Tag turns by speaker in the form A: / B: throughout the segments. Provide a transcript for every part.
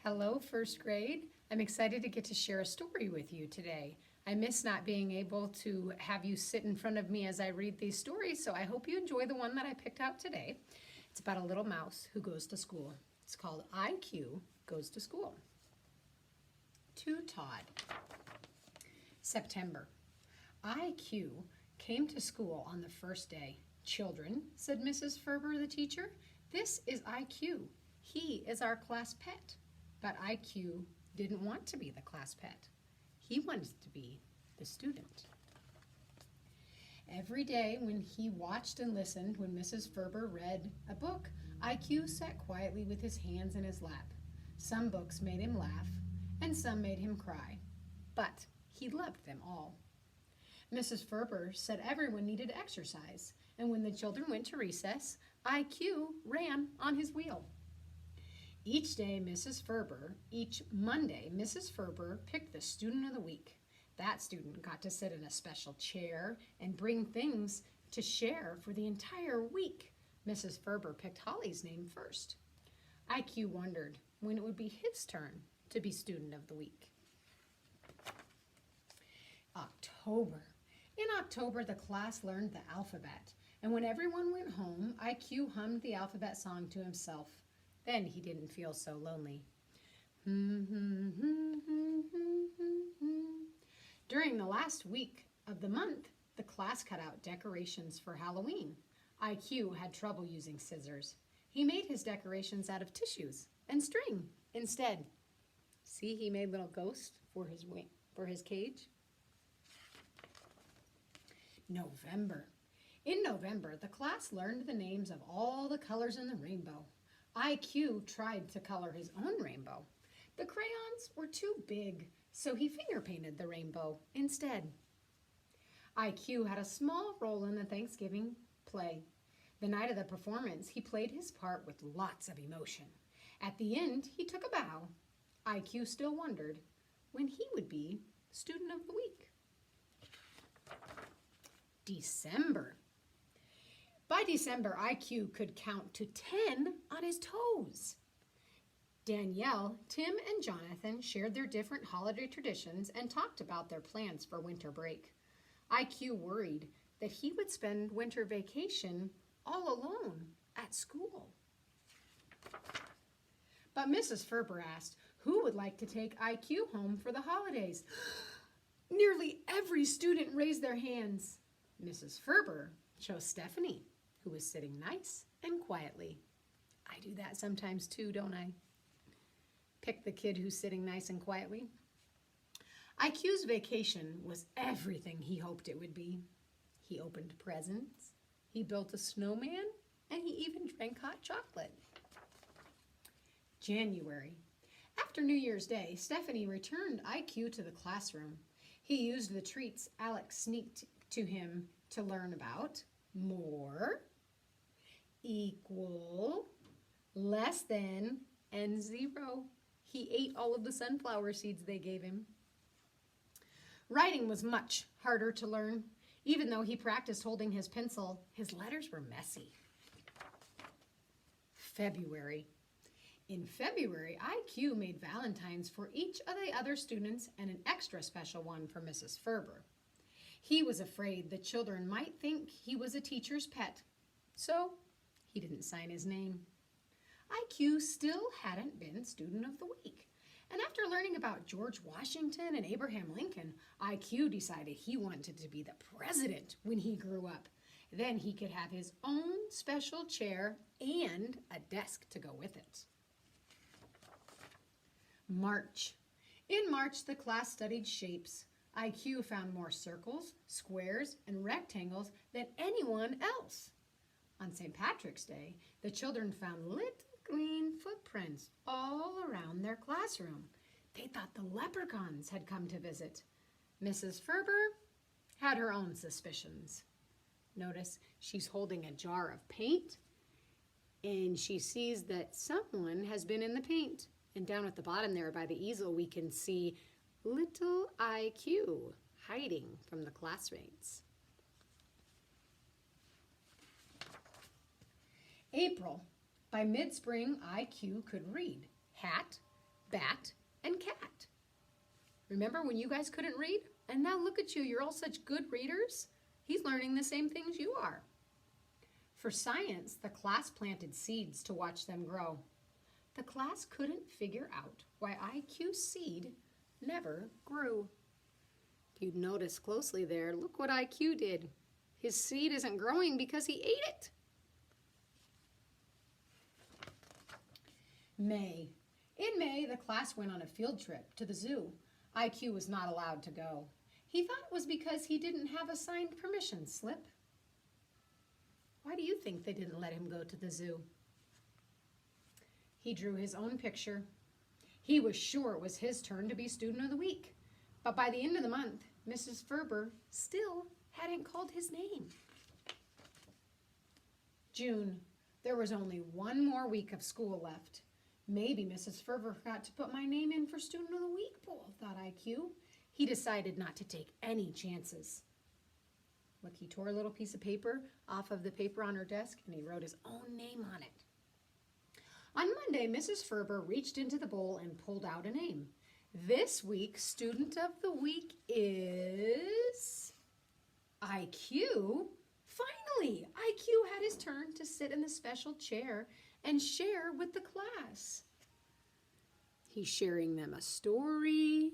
A: Hello, first grade. I'm excited to get to share a story with you today. I miss not being able to have you sit in front of me as I read these stories, so I hope you enjoy the one that I picked out today. It's about a little mouse who goes to school. It's called IQ Goes to School. To Todd. September. IQ came to school on the first day. Children, said Mrs. Ferber, the teacher, this is IQ. He is our class pet. But IQ didn't want to be the class pet. He wanted to be the student. Every day when he watched and listened when Mrs. Ferber read a book, IQ sat quietly with his hands in his lap. Some books made him laugh, and some made him cry. But he loved them all. Mrs. Ferber said everyone needed exercise, and when the children went to recess, IQ ran on his wheel. Each Monday, Mrs. Ferber picked the student of the week. That student got to sit in a special chair and bring things to share for the entire week. Mrs. Ferber picked Holly's name first. IQ wondered when it would be his turn to be student of the week. October. In October, the class learned the alphabet, and when everyone went home, IQ hummed the alphabet song to himself. Then he didn't feel so lonely. During the last week of the month, the class cut out decorations for Halloween. IQ had trouble using scissors. He made his decorations out of tissues and string instead. See, he made little ghosts for his cage. November. In November, the class learned the names of all the colors in the rainbow. IQ tried to color his own rainbow. The crayons were too big, so he finger painted the rainbow instead. IQ had a small role in the Thanksgiving play. The night of the performance, he played his part with lots of emotion. At the end, he took a bow. IQ still wondered when he would be student of the week. December. By December, IQ could count to 10 on his toes. Danielle, Tim, and Jonathan shared their different holiday traditions and talked about their plans for winter break. IQ worried that he would spend winter vacation all alone at school. But Mrs. Ferber asked, who would like to take IQ home for the holidays? Nearly every student raised their hands. Mrs. Ferber chose Stephanie, who was sitting nice and quietly. I do that sometimes too, don't I? Pick the kid who's sitting nice and quietly. IQ's vacation was everything he hoped it would be. He opened presents, he built a snowman, and he even drank hot chocolate. January. After New Year's Day, Stephanie returned IQ to the classroom. He used the treats Alex sneaked to him to learn about more, equal, less than, and zero. He ate all of the sunflower seeds they gave him. Writing was much harder to learn. Even though he practiced holding his pencil, his letters were messy. February. In February, IQ made valentines for each of the other students and an extra special one for Mrs. Ferber. He was afraid the children might think he was a teacher's pet, so he didn't sign his name. IQ still hadn't been student of the week, and after learning about George Washington and Abraham Lincoln, IQ decided he wanted to be the president when he grew up. Then he could have his own special chair and a desk to go with it. March. In March, the class studied shapes. IQ found more circles, squares, and rectangles than anyone else. On St. Patrick's Day, the children found little green footprints all around their classroom. They thought the leprechauns had come to visit. Mrs. Ferber had her own suspicions. Notice she's holding a jar of paint, and she sees that someone has been in the paint. And down at the bottom there by the easel, we can see little IQ hiding from the classmates. April. By mid-spring, IQ could read hat, bat, and cat. Remember when you guys couldn't read? And now look at you, you're all such good readers. He's learning the same things you are. For science, the class planted seeds to watch them grow. The class couldn't figure out why IQ's seed never grew. If you'd notice closely there, look what IQ did. His seed isn't growing because he ate it. May. In May, the class went on a field trip to the zoo. IQ was not allowed to go. He thought it was because he didn't have a signed permission slip. Why do you think they didn't let him go to the zoo? He drew his own picture. He was sure it was his turn to be Student of the Week. But by the end of the month, Mrs. Ferber still hadn't called his name. June. There was only one more week of school left. Maybe Mrs. Ferber forgot to put my name in for Student of the Week poll, thought IQ. He decided not to take any chances. Look, he tore a little piece of paper off of the paper on her desk and he wrote his own name on it. On Monday, Mrs. Ferber reached into the bowl and pulled out a name. This week's Student of the Week is IQ. Finally, IQ had his turn to sit in the special chair and share with the class. He's sharing them a story.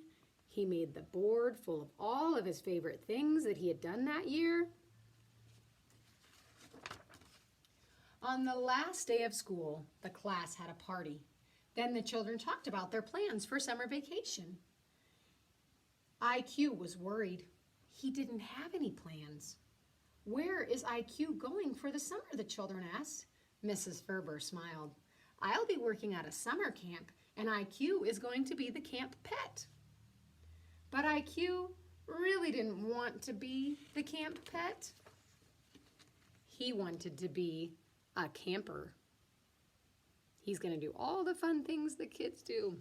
A: He made the board full of all of his favorite things that he had done that year. On the last day of school, the class had a party. Then the children talked about their plans for summer vacation. IQ was worried. He didn't have any plans. Where is IQ going for the summer, the children asked. Mrs. Ferber smiled. I'll be working at a summer camp, and IQ is going to be the camp pet. But IQ really didn't want to be the camp pet. He wanted to be a camper. He's going to do all the fun things the kids do.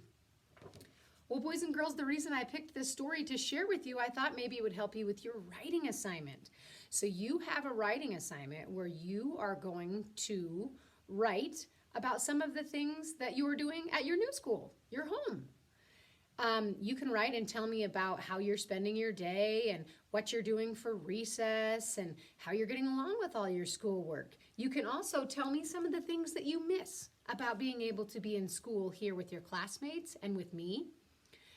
A: Well, boys and girls, the reason I picked this story to share with you, I thought maybe it would help you with your writing assignment. So you have a writing assignment where you are going to write about some of the things that you are doing at your new school, your home. You can write and tell me about how you're spending your day and what you're doing for recess and how you're getting along with all your schoolwork. You can also tell me some of the things that you miss about being able to be in school here with your classmates and with me.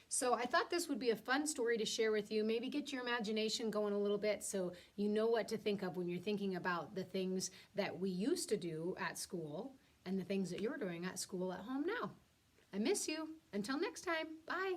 A: So I thought this would be a fun story to share with you. Maybe get your imagination going a little bit so you know what to think of when you're thinking about the things that we used to do at school and the things that you're doing at school at home now. I miss you. Until next time, bye.